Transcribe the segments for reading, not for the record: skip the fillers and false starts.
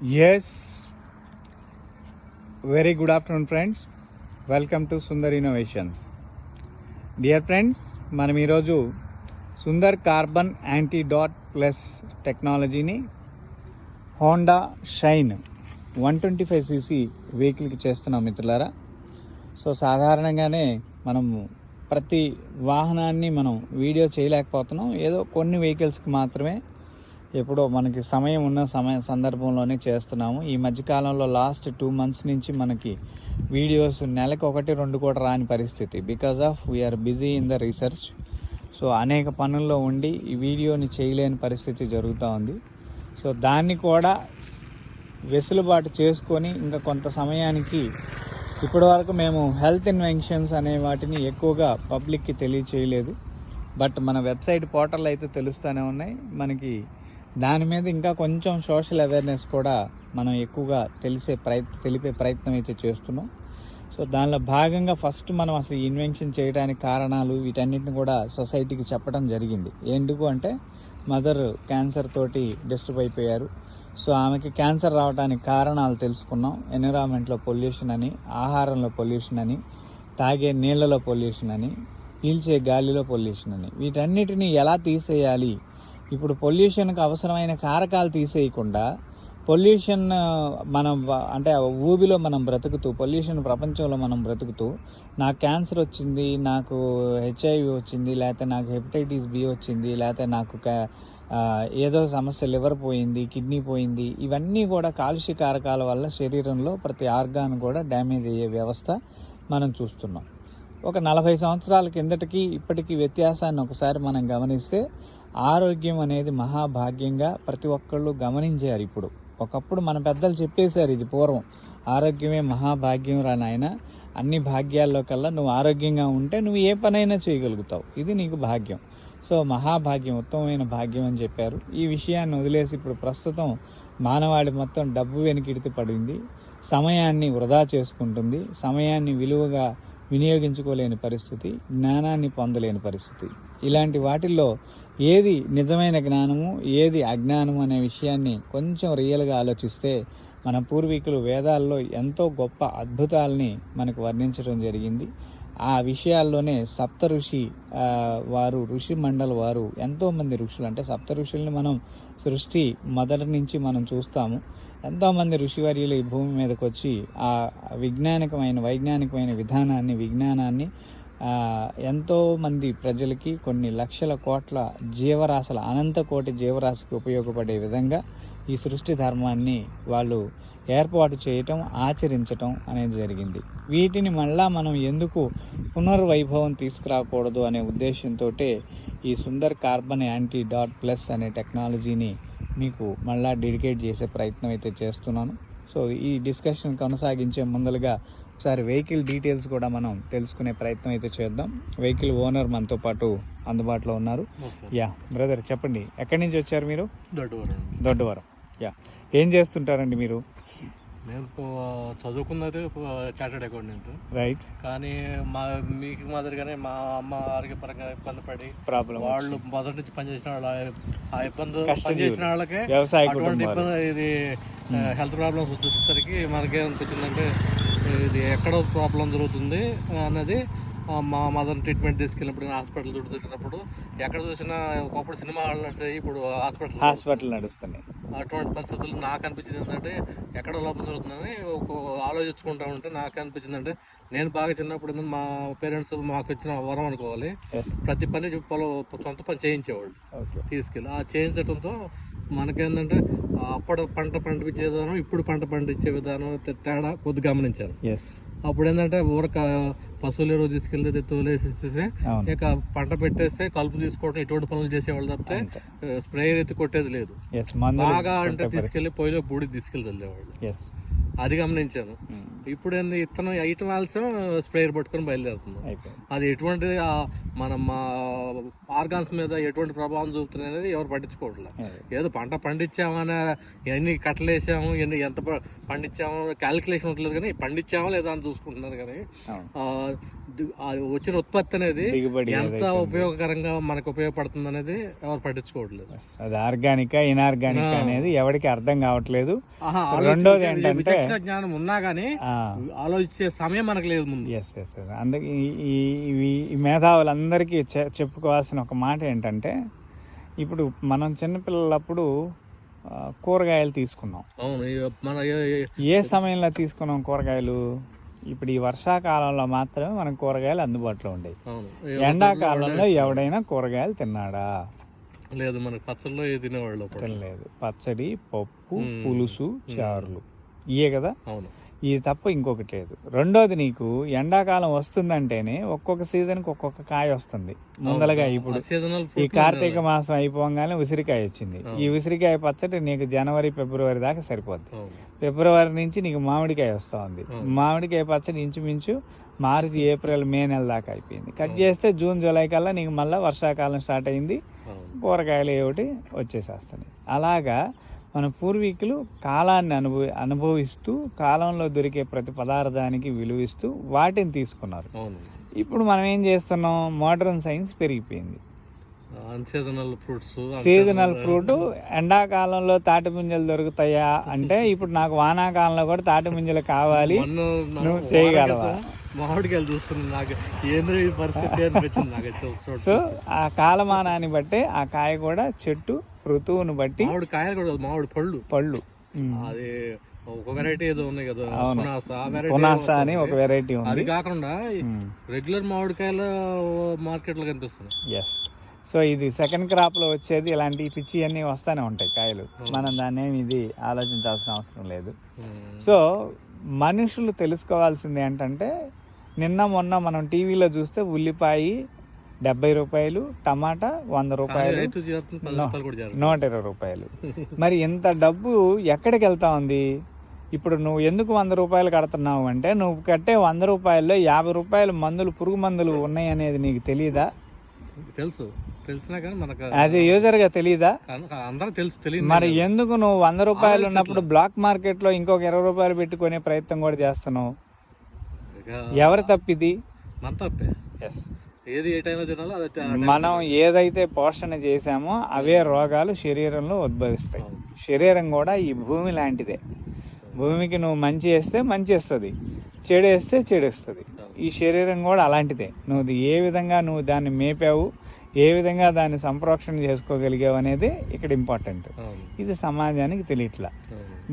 Yes, very good afternoon friends. Welcome to Sundar Innovations. Dear friends, మనం ఈరోజు Sundar carbon anti dot plus టెక్నాలజీని Honda shine 125cc వెహికల్కి చేస్తున్నాం మిత్రులారా. సో సాధారణంగానే మనము ప్రతి వాహనాన్ని మనం వీడియో చేయలేకపోతున్నాం. ఏదో కొన్ని వెహికల్స్కి మాత్రమే ఎప్పుడో మనకి సమయం ఉన్న సందర్భంలోనే చేస్తున్నాము. ఈ మధ్యకాలంలో లాస్ట్ 2 months నుంచి మనకి వీడియోస్ నెలకు 1-2 కూడా రాని పరిస్థితి. Because of we are busy in the research. So అనేక పనుల్లో ఉండి ఈ వీడియోని చేయలేని పరిస్థితి జరుగుతూ ఉంది. సో దాన్ని కూడా వెసులుబాటు చేసుకొని ఇంకా కొంత సమయానికి ఇప్పటివరకు మేము హెల్త్ ఇన్వెన్షన్స్ అనే వాటిని ఎక్కువగా పబ్లిక్కి తెలియచేయలేదు. బట్ మన వెబ్సైట్ పోర్టల్ అయితే తెలుస్తూనే ఉన్నాయి. దాని మీద ఇంకా కొంచెం సోషల్ అవేర్నెస్ కూడా మనం ఎక్కువగా తెలిపే ప్రయత్నం అయితే చేస్తున్నాం. సో దానిలో భాగంగా ఫస్ట్ మనం అసలు ఇన్వెన్షన్ చేయడానికి కారణాలు వీటన్నిటిని కూడా సొసైటీకి చెప్పడం జరిగింది. ఎందుకు అంటే మదర్ క్యాన్సర్ తోటి డిస్టర్బ్ అయిపోయారు. సో ఆమెకి క్యాన్సర్ రావడానికి కారణాలు తెలుసుకున్నాం. ఎన్విరాన్మెంట్లో పొల్యూషన్ అని, ఆహారంలో పొల్యూషన్ అని, తాగే నీళ్ళలో పొల్యూషన్ అని, పీల్చే గాలిలో పొల్యూషన్ అని, వీటన్నిటిని ఎలా తీసేయాలి. ఇప్పుడు పొల్యూషన్కి అవసరమైన కారకాలు తీసేయకుండా పొల్యూషన్ మనం అంటే ఊబిలో మనం బ్రతుకుతూ, పొల్యూషన్ ప్రపంచంలో మనం బ్రతుకుతూ నాకు క్యాన్సర్ వచ్చింది, నాకు HIV వచ్చింది, లేకపోతే నాకు హెపటైటిస్ B వచ్చింది, లేకపోతే నాకు ఏదో సమస్య లివర్ పోయింది, కిడ్నీ పోయింది, ఇవన్నీ కూడా కాలుష్య కారకాల వల్ల శరీరంలో ప్రతి ఆర్గాన్ కూడా డ్యామేజ్ అయ్యే వ్యవస్థ మనం చూస్తున్నాం. ఒక 40 సంవత్సరాల కిందటికి ఇప్పటికీ వ్యత్యాసాన్ని ఒకసారి మనం గమనిస్తే ఆరోగ్యం అనేది మహాభాగ్యంగా ప్రతి ఒక్కళ్ళు గమనించారు. ఇప్పుడు ఒకప్పుడు మన పెద్దలు చెప్పేశారు, ఇది పూర్వం, ఆరోగ్యమే మహాభాగ్యం రా నాయన, అన్ని భాగ్యాల్లో కల్లా నువ్వు ఆరోగ్యంగా ఉంటే నువ్వు ఏ పనైనా చేయగలుగుతావు, ఇది నీకు భాగ్యం. సో మహాభాగ్యం, ఉత్తమమైన భాగ్యం అని చెప్పారు. ఈ విషయాన్ని వదిలేసి ఇప్పుడు ప్రస్తుతం మానవాళి మొత్తం డబ్బు వెనుకిడితి పడింది, సమయాన్ని వృధా చేసుకుంటుంది, సమయాన్ని విలువగా వినియోగించుకోలేని పరిస్థితి, జ్ఞానాన్ని పొందలేని పరిస్థితి. ఇలాంటి వాటిల్లో ఏది నిజమైన జ్ఞానము, ఏది అజ్ఞానము అనే విషయాన్ని కొంచెం రియల్గా ఆలోచిస్తే మన పూర్వీకులు వేదాల్లో ఎంతో గొప్ప అద్భుతాలని మనకు వర్ణించడం జరిగింది. ఆ విషయాల్లోనే సప్త ఋషి వారు, ఋషి మండలి వారు, ఎంతోమంది ఋషులు, అంటే సప్త ఋషుల్ని మనం సృష్టి మొదటి నుంచి మనం చూస్తాము. ఎంతోమంది ఋషివర్యులు ఈ భూమి మీదకి వచ్చి ఆ వైజ్ఞానికమైన విజ్ఞానాన్ని ఎంతోమంది ప్రజలకి, కొన్ని లక్షల కోట్ల జీవరాశుల, అనంత కోటి జీవరాశికి ఉపయోగపడే విధంగా ఈ సృష్టి ధర్మాన్ని వాళ్ళు ఏర్పాటు చేయటం, ఆచరించటం అనేది జరిగింది. వీటిని మళ్ళా మనం ఎందుకు పునర్వైభవం తీసుకురాకూడదు అనే ఉద్దేశంతో ఈ Sundar carbon anti dot plus అనే టెక్నాలజీని మీకు మళ్ళా డెడికేట్ చేసే ప్రయత్నం అయితే చేస్తున్నాను. సో ఈ డిస్కషన్ కొనసాగించే ముందలుగా ఒకసారి వెహికల్ డీటెయిల్స్ కూడా మనం తెలుసుకునే ప్రయత్నం అయితే చేద్దాం. వెహికల్ ఓనర్ మనతో పాటు అందుబాటులో ఉన్నారు. యా బ్రదర్, చెప్పండి, ఎక్కడి నుంచి వచ్చారు మీరు? దొడ్డవరం. యా, ఏం చేస్తుంటారండి మీరు? నేను చదువుకున్నది చార్టెడ్ అకౌంటెంట్, రైట్. కానీ మీకు మాదిరిగానే మా అమ్మ ఆరోగ్యపరంగా ఇబ్బంది పడి వాళ్ళు మొదటి నుంచి పనిచేసిన వాళ్ళు, ఆ ఇబ్బంది పనిచేసిన వాళ్ళకే అటువంటి ఇబ్బంది, ఇది హెల్త్ ప్రాబ్లమ్స్ వచ్చేసరికి మనకేమనిపించిందంటే ఇది ఎక్కడ ప్రాబ్లం జరుగుతుంది అన్నది. మా మదర్ ట్రీట్మెంట్ తీసుకెళ్ళినప్పుడు, హాస్పిటల్ చుట్టూ తిరిగినప్పుడు ఎక్కడ చూసినా ఒకప్పుడు సినిమా హాల్ నడిచాయి, ఇప్పుడు హాస్పిటల్ నడుస్తున్నాయి. అటువంటి పరిస్థితులు నాకు అనిపించింది ఏంటంటే ఎక్కడ లోపం జరుగుతుందని ఆలోచించుకుంటా ఉంటే నాకు అనిపించింది అంటే, నేను బాగా చిన్నప్పుడు మా పేరెంట్స్ మాకు వచ్చిన వరం అనుకోవాలి, ప్రతి పని సొంత పని చేయించేవాళ్ళు తీసుకెళ్ళి. ఆ చేయించడంతో మనకేంటంటే అప్పుడు పండించే విధానం, ఇప్పుడు పండించే విధానం తేడా కొద్ది గమనించాను. అప్పుడు ఏంటంటే ఊరక పశువులు ఎరువు తీసుకెళ్తే తోలేసేస్తే ఇక పంట పెట్టేస్తే కలుపు తీసుకోవడం ఎటువంటి పనులు చేసేవాళ్ళు తప్పితే స్ప్రే ఎత్తి కొట్టేది లేదు. బాగా అంటే తీసుకెళ్లి పొయ్యిలో బూడి తీసుకెళ్ళి చల్లేవాళ్ళు. అది గమనించాను. ఇప్పుడు ఏంది ఇత్తనం ఐటమ్ ఆల్సం స్ప్రేయర్ పట్టుకొని బయలుదేరుతున్నాం. అయిపోయింది. అది ఎటువంటి మన ఆర్గాన్స్ మీద ఎటువంటి ప్రభావం చూపుతుంది అనేది ఎవరు పట్టించుకోవట్లేదు. ఏదో పంట పండించామని ఎన్ని కట్టలేసాము, ఎంత పండించాము క్యాలిక్యులేషన్ ఉండలేదు, కానీ పండించామా లేదా అని చూసుకుంటున్నారు. కానీ వచ్చిన ఉత్పత్తి అనేది ఎంత ఉపయోగకరంగా మనకు ఉపయోగపడుతుంది అనేది ఎవరు పట్టించుకోవట్లేదు. అది ఆర్గానిక్ ఇన్ఆర్గానిక్ అనేది ఎవరికి అర్థం కావట్లేదు. రెండోది ఏంటంటే జ్ఞానం ఉన్నా కానీ ఆలోచించే సమయం మనకు లేదు ముందు. అందుకే ఈ మేధావులందరికీ చెప్పుకోవాల్సిన ఒక మాట ఏంటంటే, ఇప్పుడు మనం చిన్నపిల్లలప్పుడు కూరగాయలు తీసుకున్నాం. అవును, మన ఏ సమయంలో తీసుకున్నాం కూరగాయలు? ఇప్పుడు ఈ వర్షాకాలంలో మాత్రమే మనకు కూరగాయలు అందుబాటులో ఉండేవి. ఎండాకాలంలో ఎవడైనా కూరగాయలు తిన్నాడా? లేదు, మనకు పచ్చడిలో ఏ తినేవాళ్ళు తినలేదు. పచ్చడి, పప్పు, పులుసు, చారులు ఇయే కదా. అవును, ఇది తప్ప ఇంకొకటి లేదు. రెండోది, నీకు ఎండాకాలం వస్తుందంటేనే ఒక్కొక్క సీజన్కి ఒక్కొక్క కాయ వస్తుంది. ముందలగా ఇప్పుడు ఈ కార్తీక మాసం అయిపోగానే ఉసిరికాయ వచ్చింది. ఈ ఉసిరికాయ పచ్చడి నీకు జనవరి ఫిబ్రవరి దాకా సరిపోద్ది. ఫిబ్రవరి నుంచి నీకు మామిడికాయ వస్తూ ఉంది. మామిడికాయ పచ్చడి ఇంచుమించు మార్చి ఏప్రిల్ మే నెల దాకా అయిపోయింది. కట్ చేస్తే జూన్ జూలై కల్లా నీకు మళ్ళీ వర్షాకాలం స్టార్ట్ అయింది. కూరగాయలు ఏమిటి వచ్చేసేస్తాయి. అలాగా మన పూర్వీకులు కాలాన్ని అనుభవిస్తూ కాలంలో దొరికే ప్రతి పదార్థానికి విలువిస్తూ వాటిని తీసుకున్నారు. ఇప్పుడు మనం ఏం చేస్తున్నాం? మోడర్న్ సైన్స్ పెరిగిపోయింది. సీజనల్ ఫ్రూట్ ఎండాకాలంలో తాటి ముంజలు దొరుకుతాయా అంటే, ఇప్పుడు నాకు వానాకాలంలో కూడా తాటి ముంజలు కావాలి, నువ్వు చేయగలవా? మామిడికాయలు చూస్తున్నాను, నాకు ఏంద్ర పరిస్థితి అనిపించింది నాకు. సో ఆ కాలమానాన్ని బట్టే ఆ కాయ కూడా చెట్టు ఋతువును బట్టి మామిడి కాయలు కూడా మామిడి పళ్ళు అది ఒక వెరైటీ ఏదో ఉన్నాయి కదా, పునాసా అని ఒక వెరైటీ ఉంది. అది కాకుండా రెగ్యులర్ మామిడికాయలు మార్కెట్ లో కనిపిస్తున్నాయి. ఎస్. సో ఇది సెకండ్ క్రాప్ లో వచ్చేది. ఇలాంటి పిచ్చి అన్నీ వస్తూనే ఉంటాయి కాయలు. మనం దాన్ని ఏమి ఇది ఆలోచించాల్సిన అవసరం లేదు. సో మనుషులు తెలుసుకోవాల్సింది ఏంటంటే, నిన్న మొన్న మనం టీవీలో చూస్తే ఉల్లిపాయ 70 రూపాయలు, టమాటా 100 రూపాయలు, 120 రూపాయలు. మరి ఇంత డబ్బు ఎక్కడికి వెళ్తా ఉంది? ఇప్పుడు నువ్వు ఎందుకు 100 రూపాయలు కడుతున్నావు అంటే, నువ్వు కట్టే 100 రూపాయల్లో 50 రూపాయలు మందులు, పురుగు మందులు ఉన్నాయి అనేది నీకు తెలియదా? తెలిసినా కానీ మనకు అది యూజర్గా తెలియదా? అందరూ తెలియదు. మరి ఎందుకు నువ్వు 100 రూపాయలు ఉన్నప్పుడు బ్లాక్ మార్కెట్లో ఇంకొక 20 రూపాయలు పెట్టుకునే ప్రయత్నం కూడా చేస్తున్నావు? ఎవరి తప్పిది? మన తప్పే. ఏది ఏ టైంలో తినాలో మనం ఏదైతే పోషణ చేసామో అవే రోగాలు శరీరంలో ఉద్భవిస్తాయి. శరీరం కూడా ఈ భూమి లాంటిదే. భూమికి నువ్వు మంచి వేస్తే మంచి ఇస్తుంది, చెడు వేస్తే చెడు ఇస్తుంది. ఈ శరీరం కూడా అలాంటిదే. నువ్వు ఏ విధంగా నువ్వు దాన్ని మేపావు, ఏ విధంగా దాన్ని సంప్రోక్షణ చేసుకోగలిగావు అనేది ఇక్కడ ఇంపార్టెంట్. ఇది సమాజానికి తెలియట్లా.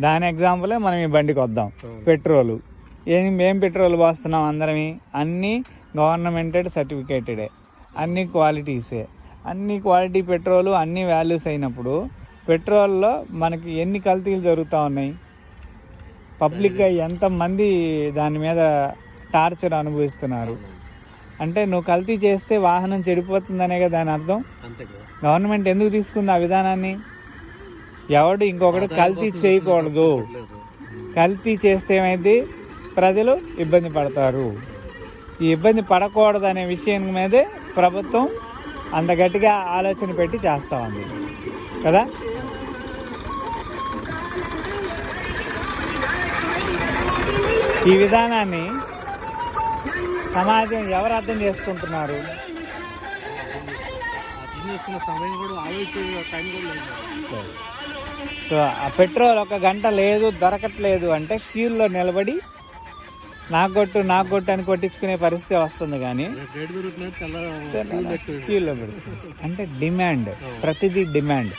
దాని ఎగ్జాంపులే మనం ఈ బండికి వద్దాం. పెట్రోలు ఏం పెట్రోల్ పోస్తున్నాం అందరమే, అన్నీ గవర్నమెంటెడ్ సర్టిఫికేటెడే, అన్ని క్వాలిటీసే. అన్ని క్వాలిటీ పెట్రోలు, అన్ని వాల్యూస్ అయినప్పుడు పెట్రోల్లో మనకి ఎన్ని కల్తీలు జరుగుతూ ఉన్నాయి? పబ్లిక్గా ఎంతమంది దాని మీద టార్చర్ అనుభవిస్తున్నారు? అంటే నువ్వు కల్తీ చేస్తే వాహనం చెడిపోతుందనే కదా దాని అర్థం. గవర్నమెంట్ ఎందుకు తీసుకుంది ఆ విధానాన్ని? ఎవడు ఇంకొకటి కల్తీ చేయకూడదు. కల్తీ చేస్తే ఏమైంది? ప్రజలు ఇబ్బంది పడతారు. ఈ ఇబ్బంది పడకూడదు అనే విషయం మీదే ప్రభుత్వం అంత గట్టిగా ఆలోచన పెట్టి చేస్తూ ఉంది కదా. ఈ విధానాన్ని సమాజం ఎవరు అర్థం చేసుకుంటున్నారు? సో ఆ పెట్రోల్ 1 గంట లేదు, దొరకట్లేదు అంటే క్యూల్లో నిలబడి నాకు కొట్టు అని కొట్టించుకునే పరిస్థితి వస్తుంది. కానీ క్యూలో పెడుతుంది అంటే డిమాండ్, ప్రతిదీ డిమాండ్.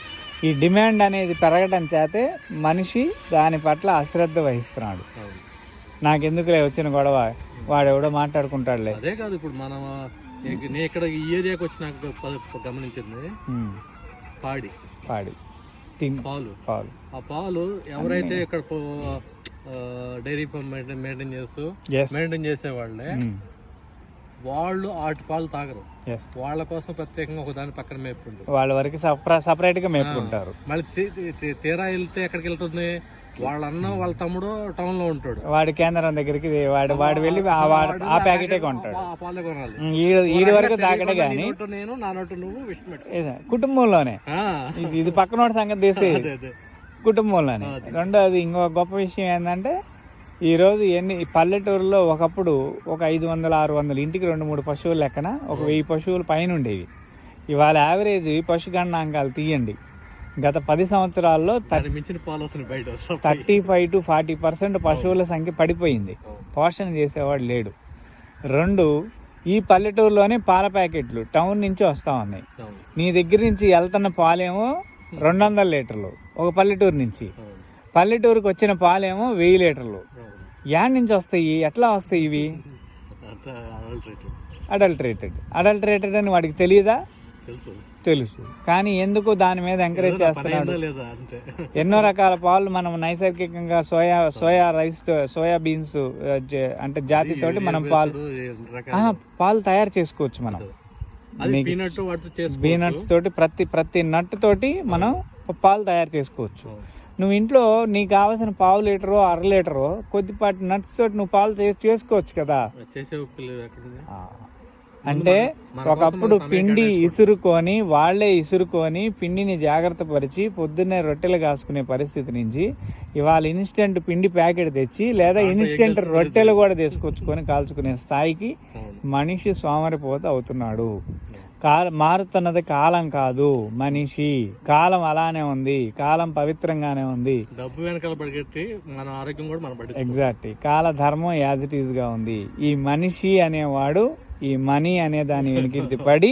ఈ డిమాండ్ అనేది పెరగడం చేతే మనిషి దాని పట్ల అశ్రద్ధ వహిస్తున్నాడు. నాకెందుకులే వచ్చిన గొడవ, వాడెవడో మాట్లాడుకుంటాడులే. అదే కాదు, ఇప్పుడు మనం నేను ఇక్కడ ఈ ఏరియాకి వచ్చినాక గమనించింది పాడి పాలు. ఆ పాలు ఎవరైతే ఇక్కడ డైరీ ఫామ్ మెయింటైన్ చేసే వాళ్ళే, వాళ్ళు వాటి పాలు తాగరు. వాళ్ళ కోసం ప్రత్యేకంగా ఒక దాని పక్కన మేపుకుంటారు. వాళ్ళ వరకు సపరేట్ గా మేపుకుంటారు. మళ్ళీ తీరా వెళ్తే ఎక్కడికి వెళ్తుంది? వాళ్ళ అన్న వాళ్ళ తమ్ముడు టౌన్ లో ఉంటాడు, వాడి కేంద్రం దగ్గరికి వాడు వెళ్ళి ఆ ప్యాకెటే కొంటాడు. ఆ పాలే కొనాలి. ఈడి వరకు తాకడే నీ కానీ నోటు నేను, నా నోటు నువ్వు, విష్ణు పెట్టు. కుటుంబంలోనే ఆ, ఇది పక్కనోడి సంగతి తీసి అదే అదే. కుటుంబంలోనే. రెండోది ఇంకో గొప్ప విషయం ఏంటంటే ఈరోజు పల్లెటూరులో ఒకప్పుడు ఒక 500-600 ఇంటికి 2-3 పశువులు లెక్కన ఒక 1000 పశువులు పైన ఉండేవి. ఇవాళ యావరేజ్ పశు గణాంకాలు తీయండి, గత 10 సంవత్సరాల్లో దానికి మించిన పాలు వస్తున్నాయి బయట. 35-40% పశువుల సంఖ్య పడిపోయింది. పోషణ చేసేవాడు లేడు. 2, ఈ పల్లెటూరులోనే పాల ప్యాకెట్లు టౌన్ నుంచి వస్తూ ఉన్నాయి. నీ దగ్గర నుంచి వెళ్తున్న పాలేమో 200 లీటర్లు ఒక పల్లెటూరు నుంచి, పల్లెటూరుకి వచ్చిన పాలేమో 1000 లీటర్లు. యాడ్ నుంచి వస్తాయి, ఎట్లా వస్తాయి ఇవి? అడల్టరేటెడ్ అని వాడికి తెలియదా? తెలుసు, కానీ ఎందుకు దాని మీద ఎంకరేజ్ చేస్తున్నాడు? ఎన్నో రకాల పాలు మనం నైసర్గికంగా సోయా రైస్, సోయా బీన్స్ అంటే జాతితోటి మనం పాలు తయారు చేసుకోవచ్చు. మనం పీనట్స్ తోటి ప్రతి నట్ తోటి మనం పాలు తయారు చేసుకోవచ్చు. నువ్వు ఇంట్లో నీకు కావాల్సిన 1/2 లీటరు 1/2 లీటరు కొద్దిపాటి నట్స్ తోటి నువ్వు పాలు చేసుకోవచ్చు కదా. అంటే ఒకప్పుడు పిండి వాళ్ళే ఇసురుకొని పిండిని జాగ్రత్త పరిచి పొద్దున్నే రొట్టెలు కాసుకునే పరిస్థితి నుంచి ఇవాళ ఇన్స్టెంట్ పిండి ప్యాకెట్ తెచ్చి లేదా ఇన్స్టెంట్ రొట్టెలు కూడా తీసుకొచ్చుకొని కాల్చుకునే స్థాయికి మనిషి సోమరిపోత అవుతున్నాడు. మారుతున్నది కాలం కాదు, మనిషి. కాలం అలానే ఉంది, కాలం పవిత్రంగానే ఉంది. డబ్బు వెనకాల పరిగెత్తి మన ఆరోగ్యం కూడా మనం ఎగ్జాక్ట్లీ కాల ధర్మం యాజ్ ఇట్ ఈస్ గా ఉంది. ఈ మనిషి అనేవాడు ఈ మనీ అనే దాని వెనుకటి పడి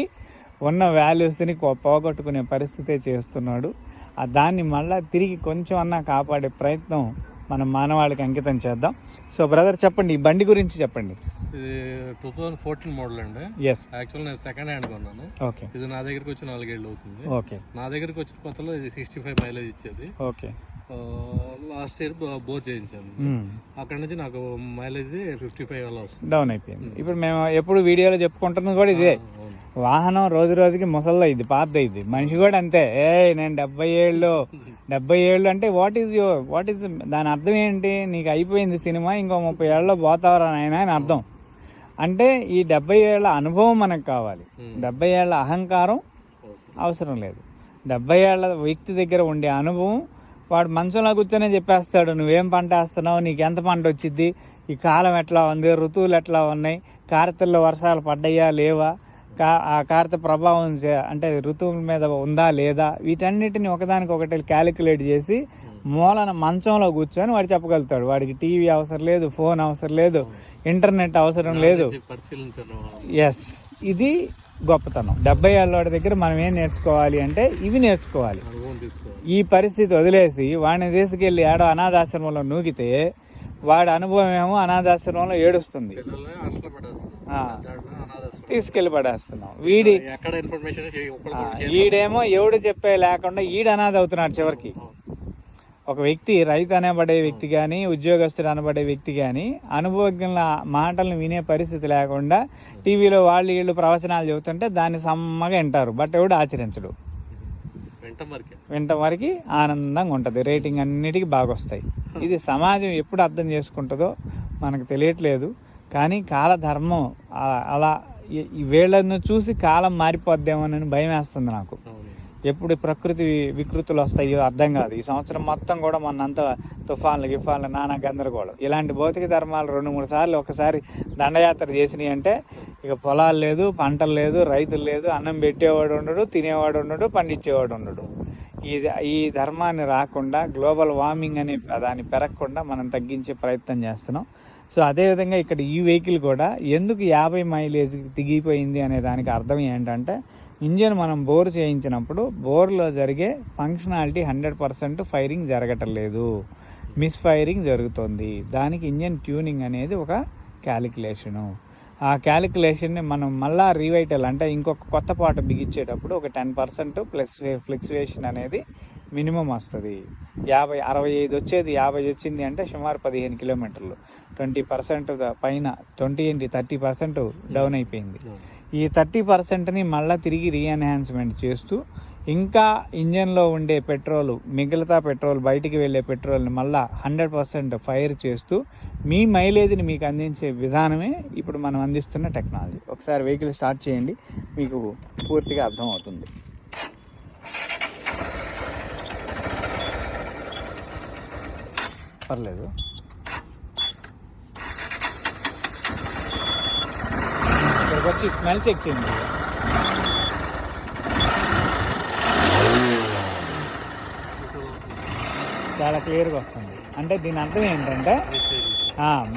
ఉన్న వాల్యూస్ని పోగొట్టుకునే పరిస్థితే చేస్తున్నాడు. దాన్ని మళ్ళీ తిరిగి కొంచెం అన్నా కాపాడే ప్రయత్నం మనం మానవాళికి అంకితం చేద్దాం. సో బ్రదర్ చెప్పండి, ఈ బండి గురించి చెప్పండి. ఇది 2014 మోడల్ అండి. ఎస్, యాక్చువల్ నేను సెకండ్ హ్యాండ్ కొన్నాను. ఓకే. ఇది నా దగ్గరికి వచ్చి 4 ఏళ్ళు అవుతుంది. ఓకే. నా దగ్గరికి వచ్చిన కొత్తలో ఇది 65 మైలేజ్ ఇచ్చేది. ఓకే. లాస్ట్ ఇయర్ బోర్ చేయించాను. అక్కడ నుంచి నాకు మైలేజ్ 55 అలా వస్తుంది. డౌన్ అయిపోయింది. ఇప్పుడు మేము ఎప్పుడు వీడియోలో చెప్పుకుంటున్నది కూడా ఇదే. వాహనం రోజు రోజుకి ముసల్లో ఇది పాత ఇది. మనిషి కూడా అంతే. నేను 70 ఏళ్ళు అంటే వాట్ ఈజ్ దాని అర్థం ఏంటి? నీకు అయిపోయింది సినిమా, ఇంకో 30 ఏళ్ళలో పోతావరా నాయనా అని అర్థం. అంటే ఈ 70 ఏళ్ళ అనుభవం మనకు కావాలి. 70 ఏళ్ళ అహంకారం అవసరం లేదు. 70 ఏళ్ళ వ్యక్తి దగ్గర ఉండే అనుభవం వాడు మంచంలో కూర్చొనే చెప్పేస్తాడు, నువ్వేం పంట వేస్తున్నావు, నీకు ఎంత పంట వచ్చింది, ఈ కాలం ఎట్లా ఉంది, ఋతువులు ఎట్లా ఉన్నాయి, కార్తెల్లో వర్షాలు పడ్డాయా లేవా, ఆ కార్తె ప్రభావం అంటే ఋతువుల మీద ఉందా లేదా, వీటన్నిటిని ఒకదానికొకటి క్యాలిక్యులేట్ చేసి మూలన మంచంలో కూర్చొని వాడు చెప్పగలుగుతాడు. వాడికి టీవీ అవసరం లేదు, ఫోన్ అవసరం లేదు, ఇంటర్నెట్ అవసరం లేదు. ఎస్, ఇది గొప్పతనం. 70 ఏళ్ళ దగ్గర మనం ఏం నేర్చుకోవాలి అంటే ఇవి నేర్చుకోవాలి. ఈ పరిస్థితి వదిలేసి వాడిని తీసుకెళ్ళి ఏడో అనాథాశ్రమంలో నూకితే వాడి అనుభవం ఏమో అనాథాశ్రమంలో ఏడుస్తుంది, తీసుకెళ్ళి పడేస్తున్నాం. వీడేమో ఎవడు చెప్పే లేకుండా అనాథ అవుతున్నాడు చివరికి. ఒక వ్యక్తి, రైతు అనబడే వ్యక్తి కానీ ఉద్యోగస్తుడు అనబడే వ్యక్తి కానీ అనుభవజ్ఞుల మాటలను వినే పరిస్థితి లేకుండా టీవీలో వీళ్ళు ప్రవచనాలు చెబుతుంటే దాన్ని సమ్మగా వింటారు, బట్ ఎవడు ఆచరించడు. వింటం వరకు ఆనందంగా ఉంటుంది, రేటింగ్ అన్నిటికీ బాగా వస్తాయి. ఇది సమాజం ఎప్పుడు అర్థం చేసుకుంటుందో మనకు తెలియట్లేదు. కానీ కాలధర్మం అలా వీళ్ళను చూసి కాలం మారిపోద్దేమోనని భయం వేస్తుంది నాకు. ఎప్పుడు ప్రకృతి వికృతులు వస్తాయో అర్థం కాదు. ఈ సంవత్సరం మొత్తం కూడా మొన్నంతా తుఫాన్లు నానా గందరగోళం. ఇలాంటి భౌతిక ధర్మాలు 2-3 సార్లు ఒకసారి దండయాత్ర చేసినాయి అంటే ఇక పొలాలు లేదు, పంటలు లేదు, రైతులు లేదు, అన్నం పెట్టేవాడు ఉండడు, తినేవాడు ఉండడు, పండించేవాడు ఉండడు. ఈ ధర్మాన్ని రాకుండా గ్లోబల్ వార్మింగ్ అనే దాన్ని పెరగకుండా మనం తగ్గించే ప్రయత్నం చేస్తున్నాం. సో అదేవిధంగా ఇక్కడ ఈ వెహికల్ కూడా ఎందుకు 50 మైలేజ్కి దిగిపోయింది అనే దానికి అర్థం ఏంటంటే ఇంజన్ మనం బోర్ చేయించినప్పుడు బోర్లో జరిగే ఫంక్షనాలిటీ 100% ఫైరింగ్ జరగటం లేదు, మిస్ ఫైరింగ్ జరుగుతుంది. దానికి ఇంజన్ ట్యూనింగ్ అనేది ఒక క్యాలిక్యులేషను. ఆ క్యాలిక్యులేషన్ని మనం మళ్ళా రీవైటల్ అంటే ఇంకొక కొత్త పాట బిగించేటప్పుడు ఒక 10% ప్లస్ ఫ్లక్చువేషన్ అనేది మినిమం వస్తుంది. 50-65 వచ్చేది 50 వచ్చింది అంటే సుమారు 15 కిలోమీటర్లు. 20% పైన 30% డౌన్ అయిపోయింది. ఈ 30%ని మళ్ళీ తిరిగి రీఎన్హాన్స్మెంట్ చేస్తూ ఇంకా ఇంజన్లో ఉండే పెట్రోలు, మిగతా పెట్రోల్, బయటికి వెళ్ళే పెట్రోల్ని మళ్ళీ 100% ఫైర్ చేస్తూ మీ మైలేజ్ని మీకు అందించే విధానమే ఇప్పుడు మనం అందిస్తున్న టెక్నాలజీ. ఒకసారి వెహికల్ స్టార్ట్ చేయండి, మీకు పూర్తిగా అర్థమవుతుంది. పర్లేదు. ఇక్కడికి వచ్చి స్మెల్ చెక్ చేయండి. చాలా క్లియర్గా వస్తుంది. అంటే దీని అర్థం ఏంటంటే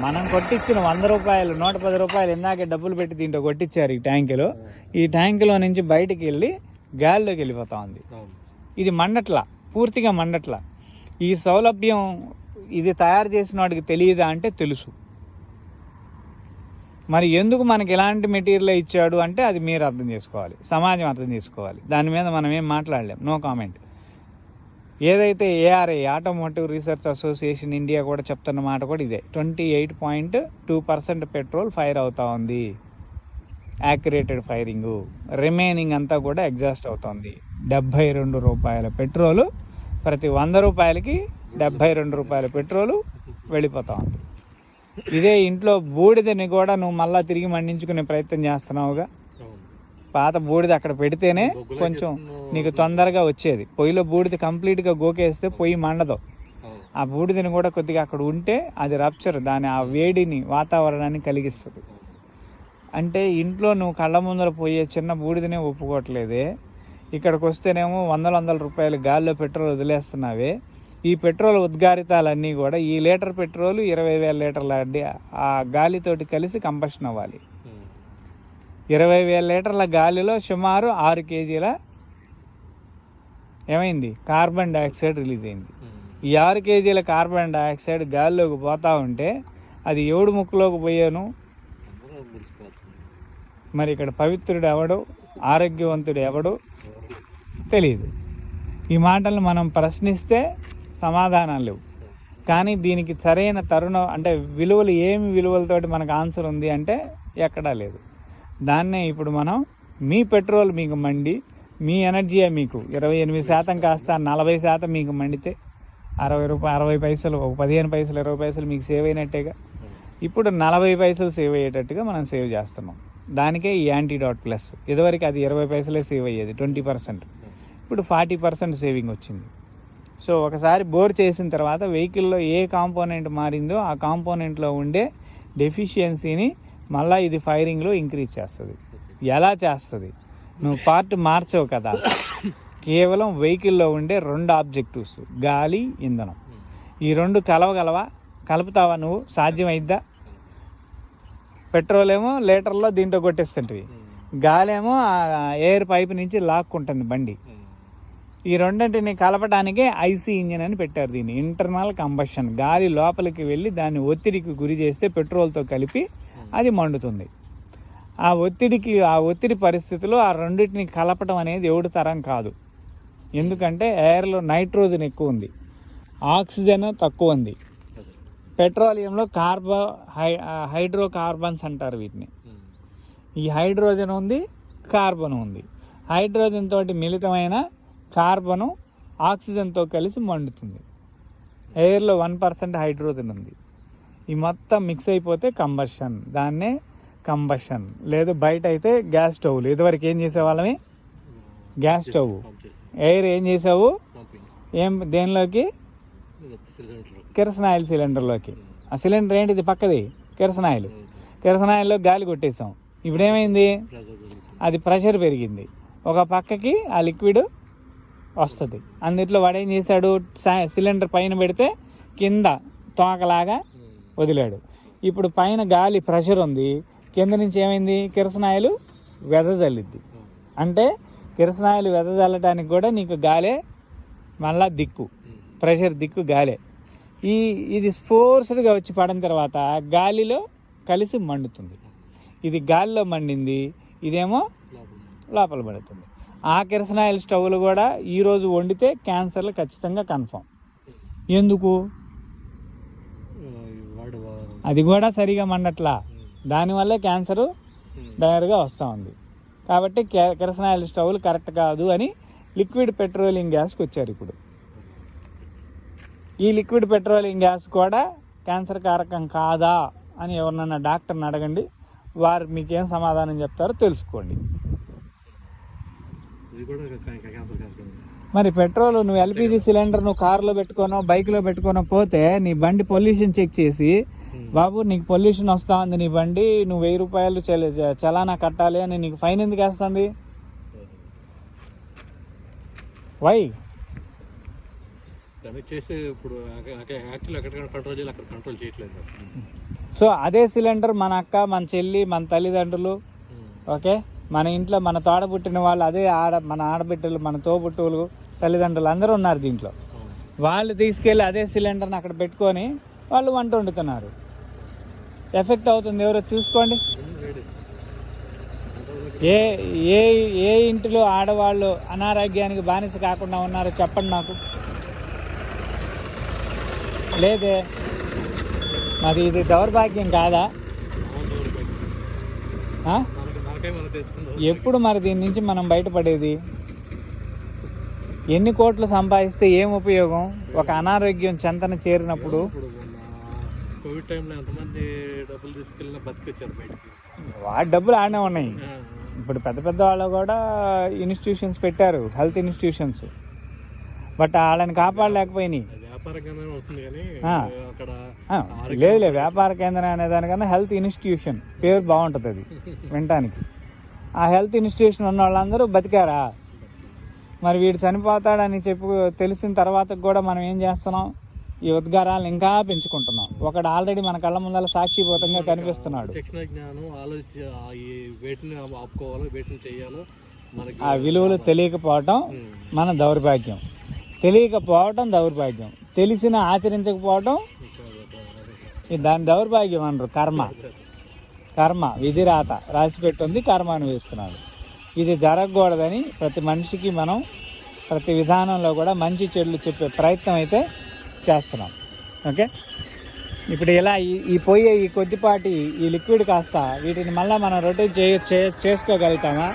మనం కొట్టించిన 100 రూపాయలు, 110 రూపాయలు ఇందాకే డబ్బులు పెట్టి దీంట్లో కొట్టించారు ఈ ట్యాంకులో. ఈ ట్యాంకులో నుంచి బయటికి వెళ్ళి గాలిలోకి వెళ్ళిపోతా ఉంది. ఇది మండట్లా, పూర్తిగా మండట్లా. ఈ సౌలభ్యం ఇది తయారు చేసిన వాడికి తెలియదా అంటే తెలుసు. మరి ఎందుకు మనకి ఎలాంటి మెటీరియల్ ఇచ్చాడు అంటే అది మీరు అర్థం చేసుకోవాలి, సమాజం అర్థం చేసుకోవాలి. దాని మీద మనం ఏం మాట్లాడలేం, నో కామెంట్. ఏదైతే ARI, automotive research association India కూడా చెప్తున్న మాట కూడా ఇదే. 28.2% పెట్రోల్ ఫైర్ అవుతా ఉంది, యాక్యురేటెడ్ ఫైరింగు. రిమైనింగ్ అంతా కూడా ఎగ్జాస్ట్ అవుతుంది. 72 రూపాయల పెట్రోలు, ప్రతి 100 రూపాయలకి 72 రూపాయల పెట్రోలు వెళ్ళిపోతా ఉంది. ఇదే ఇంట్లో బూడిదని కూడా నువ్వు మళ్ళీ తిరిగి మండించుకునే ప్రయత్నం చేస్తున్నావుగా. పాత బూడిద అక్కడ పెడితేనే కొంచెం నీకు తొందరగా వచ్చేది. పొయ్యిలో బూడిద కంప్లీట్గా గోకేస్తే పొయ్యి మండదు. ఆ బూడిదని కూడా కొద్దిగా అక్కడ ఉంటే అది రప్చర్, దాని ఆ వేడిని వాతావరణాన్ని కలిగిస్తుంది. అంటే ఇంట్లో నువ్వు కళ్ళ ముందర పోయే చిన్న బూడిదనే ఒప్పుకోవట్లేదే, ఇక్కడికి వస్తేనేమో 100 రూపాయలు గాల్లో పెట్రోల్ వదిలేస్తున్నావే. ఈ పెట్రోల్ ఉద్గారితాలన్నీ కూడా ఈ లీటర్ పెట్రోల్ 20,000 లీటర్ల ఆ గాలితోటి కలిసి కంబషన్ అవ్వాలి. 20,000 లీటర్ల గాలిలో సుమారు 6 కేజీల ఏమైంది కార్బన్ డైఆక్సైడ్ రిలీజ్ అయింది. ఈ 6 కేజీల కార్బన్ డైఆక్సైడ్ గాలిలోకి పోతా ఉంటే అది ఎవడు ముక్కులోకి పోయాను. మరి ఇక్కడ పవిత్రుడు ఎవడు, ఆరోగ్యవంతుడు ఎవడు తెలియదు. ఈ మాటలు మనం ప్రశ్నిస్తే సమాధానాలు లేవు. కానీ దీనికి సరైన తరుణం అంటే విలువలు, ఏమి విలువలతోటి మనకు ఆన్సర్ ఉంది అంటే ఎక్కడా లేదు. దాన్నే ఇప్పుడు మనం మీ పెట్రోల్ మీకు మండి, మీ ఎనర్జీ మీకు 28% కాస్త 40% మీకు మండితే 60 పైసలు, 15 పైసలు, 20 పైసలు మీకు సేవ్ అయినట్టేగా. ఇప్పుడు 40 పైసలు సేవ్ అయ్యేటట్టుగా మనం సేవ్ చేస్తున్నాం. దానికే ఈ యాంటీడాట్ ప్లస్. ఇదివరకు అది 20 పైసలే సేవ్ అయ్యేది, 20%. ఇప్పుడు 40% సేవింగ్ వచ్చింది. సో ఒకసారి బోర్ చేసిన తర్వాత వెహికల్లో ఏ కాంపోనెంట్ మారిందో ఆ కాంపోనెంట్లో ఉండే డెఫిషియన్సీని మళ్ళీ ఇది ఫైరింగ్లో ఇంక్రీజ్ చేస్తుంది. ఎలా చేస్తుంది? నువ్వు పార్ట్ మార్చవు కదా, కేవలం వెహికల్లో ఉండే 2 ఆబ్జెక్టివ్స్, గాలి, ఇంధనం. ఈ 2 కలవగలవా? కలుపుతావా నువ్వు? సాధ్యమైద్దా? పెట్రోల్ ఏమో లీటర్లో దీంట్లో కొట్టేస్తుంటుంది, గాలి ఏమో ఎయిర్ పైప్ నుంచి లాక్కుంటుంది బండి. ఈ రెండింటిని కలపడానికే ఐసీ ఇంజిన్ అని పెట్టారు. దీన్ని ఇంటర్నల్ కంబషన్. గాలి లోపలికి వెళ్ళి దాన్ని ఒత్తిడికి గురి చేస్తే పెట్రోల్తో కలిపి అది మండుతుంది. ఆ ఒత్తిడి పరిస్థితిలో ఆ రెండింటిని కలపడం అనేది ఎవడి తరం కాదు. ఎందుకంటే ఎయిర్లో నైట్రోజన్ ఎక్కువ ఉంది, ఆక్సిజన్ తక్కువ ఉంది. పెట్రోలియంలో హైడ్రోకార్బన్స్ అంటారు వీటిని. ఈ హైడ్రోజన్ ఉంది, కార్బన్ ఉంది. హైడ్రోజన్ తోటి మిళితమైన కార్బను ఆక్సిజన్తో కలిసి మండుతుంది. ఎయిర్లో 1% హైడ్రోజన్ ఉంది. ఈ మొత్తం మిక్స్ అయిపోతే కంబషన్. దాన్నే కంబషన్. లేదు బయట అయితే గ్యాస్ స్టవ్లు. ఇదివరకు ఏం చేసేవాళ్ళమే? Gas stove. ఎయిర్ ఏం చేసావు? దేనిలోకి? కెరసనాయిల్ సిలిండర్లోకి. ఆ సిలిండర్ ఏంటిది? పక్కది కెరసనాయిల్. కెరసనాయిల్లో గాలి కొట్టేసాం. ఇప్పుడేమైంది? అది ప్రెషర్ పెరిగింది. ఒక పక్కకి ఆ లిక్విడ్ వస్తుంది. అందుట్లో వాడు ఏం చేశాడు? సిలిండర్ పైన పెడితే కింద తోకలాగా వదిలాడు. ఇప్పుడు పైన గాలి ప్రెషర్ ఉంది, కింద నుంచి ఏమైంది? కిరసనాయిల్ వెదజల్లిద్ది. అంటే కిరసనాయిల్ వెదజల్లటానికి కూడా నీకు గాలే మళ్ళా దిక్కు, ప్రెషర్ దిక్కు గాలే. ఇది ఫోర్స్డ్గా వచ్చి పడిన తర్వాత గాలిలో కలిసి మండుతుంది. ఇది గాలిలో మండింది, ఇదేమో లోపల పడుతుంది. ఆ కిరసనాయిల్ స్టవ్లు కూడా ఈరోజు వండితే క్యాన్సర్లు ఖచ్చితంగా కన్ఫర్మ్. ఎందుకు? అది కూడా సరిగా మండట్లా, దానివల్లే క్యాన్సరు డైరెక్ట్గా వస్తూ ఉంది. కాబట్టి కిరసనాయిల్ స్టవ్లు కరెక్ట్ కాదు అని లిక్విడ్ పెట్రోలియం గ్యాస్కి వచ్చారు ఇప్పుడు. ఈ లిక్విడ్ పెట్రోలియం గ్యాస్ కూడా క్యాన్సర్ కారకం కాదా అని ఎవరినన్నా డాక్టర్ని అడగండి, వారు మీకేం సమాధానం చెప్తారో తెలుసుకోండి. ఇది కూడా క్యాన్సర్ కారకం. మరి పెట్రోల్ నువ్వు ఎల్పిజి సిలిండర్ నువ్వు కారులో పెట్టుకోనో బైక్లో పెట్టుకోనో పోతే నీ బండి పొల్యూషన్ చెక్ చేసి, బాబు నీకు పొల్యూషన్ వస్తూ ఉంది, నీ బండి నువ్వు 1000 రూపాయలు చలానా కట్టాలి అని నీకు ఫైన్ ఎందుకు వేస్తుంది? వై? చేసి ఇప్పుడు యాక్చువల్లీ ఎక్కడ కంట్రోల్ చేయాలి అక్కడ కంట్రోల్ చేయట్లేదు. సో అదే సిలిండర్ మన అక్క, మన చెల్లి, మన తల్లిదండ్రులు, ఓకే, మన ఇంట్లో మన తోడబుట్టిన వాళ్ళు, అదే మన ఆడబిడ్డలు, మన తోబుట్టువులు, తల్లిదండ్రులు అందరూ ఉన్నారు దీంట్లో. వాళ్ళు తీసుకెళ్ళి అదే సిలిండర్ని అక్కడ పెట్టుకొని వాళ్ళు వంట వండుతున్నారు. ఎఫెక్ట్ అవుతుంది ఎవరో చూసుకోండి. ఏ ఏ ఏ ఇంటిలో ఆడవాళ్ళు అనారోగ్యానికి బానిస కాకుండా ఉన్నారో చెప్పండి నాకు. లేదే, మరి ఇది దౌర్భాగ్యం కాదా? ఎప్పుడు మరి దీని నుంచి మనం బయటపడేది? ఎన్ని కోట్లు సంపాదిస్తే ఏం ఉపయోగం? ఒక అనారోగ్యం చెంతన చేరినప్పుడు కోవిడ్ టైంలో ఎంతమంది డబ్బులు తీసుకెళ్ళినా బతికొచ్చారు బయటకి. వాటి డబ్బులు ఆడనే ఉన్నాయి. ఇప్పుడు పెద్ద పెద్ద వాళ్ళు కూడా ఇన్స్టిట్యూషన్స్ పెట్టారు, హెల్త్ ఇన్స్టిట్యూషన్స్, బట్ వాళ్ళని కాపాడలేకపోయినాయి. లేదు, వ్యాపార కేంద్రం అనే దానికన్నా హెల్త్ ఇన్స్టిట్యూషన్ పేరు బాగుంటుంది, అది వినటానికి. ఆ హెల్త్ ఇన్స్టిట్యూషన్ ఉన్న వాళ్ళందరూ బతికారా? మరి వీడు చనిపోతాడని తెలిసిన తర్వాత కూడా మనం ఏం చేస్తున్నాం? ఈ ఉద్గారాలను ఇంకా పెంచుకుంటున్నాం. ఒకడు ఆల్రెడీ మన కళ్ళ ముందర సాక్షిభూతంగా కనిపిస్తున్నాడు. ఆ విలువలు తెలియకపోవటం మన దౌర్భాగ్యం. తెలియకపోవటం దౌర్భాగ్యం, తెలిసిన ఆచరించకపోవటం దాని దౌర్భాగ్యం అనరు. కర్మ విధిరాత రాసిపెట్టుంది, కర్మ అనుభవిస్తున్నాడు. ఇది జరగకూడదని ప్రతి మనిషికి మనం ప్రతి విధానంలో కూడా మంచి చెడులు చెప్పే ప్రయత్నం అయితే చేస్తున్నాం. ఓకే, ఇప్పుడు ఇలా ఈ పోయే ఈ కొద్దిపాటి ఈ లిక్విడ్ కాస్త వీటిని మళ్ళీ మనం రొటేట్ చేసుకోగలుగుతామా?